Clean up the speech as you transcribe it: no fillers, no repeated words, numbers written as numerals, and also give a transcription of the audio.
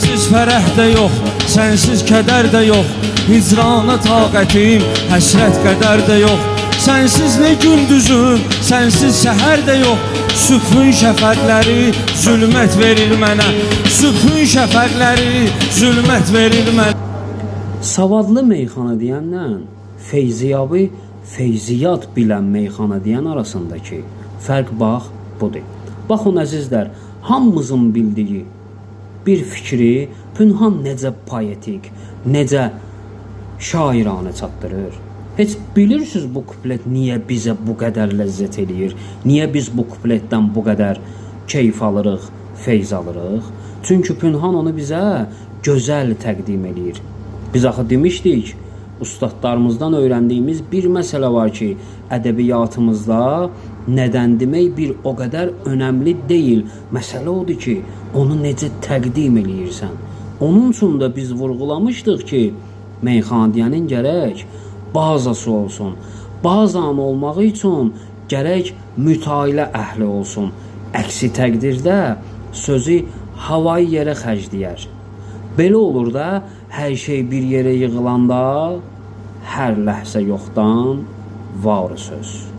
Sənsiz fərəh də yox, sənsiz kədər də yox, hicrana taqətim, həsrət qədər də yox. Sənsiz nə gündüzüm, sənsiz səhər də yox. Sübhün şəfəqləri zülmət verir mənə, sübhün şəfəqləri zülmət verir mənə. Savadlı meyxana deyənlə feyziyabı, feyziyat bilən meyxana deyən arasındakı fərq bax budur. Baxın əzizlər, hamımızın bildiyi bir fikri Pünhan necə poetik, necə şairanə çatdırır. Heç bilirsiniz bu kuplet niyə bizə bu qədər ləzzət eləyir? Niyə biz bu kupletdən bu qədər keyf alırıq, feyz alırıq? Çünki Pünhan onu bizə gözəl təqdim eləyir. Biz axı demişdik, ustadlarımızdan öyrəndiyimiz bir məsələ var ki, ədəbiyyatımızda nədən demək bir o qədər önəmli deyil. Məsələ odur ki, onu necə təqdim eləyirsən. Onun üçün də biz vurğulamışdıq ki, meyxanədiyənin gərək bazası olsun. Bazan olmağı üçün gərək mütailə əhli olsun. Əksi təqdirdə sözü havayı yerə xərcləyər. Belə olur da, hər şey bir yerə yığılanda hər ləhzə yoxdan var söz.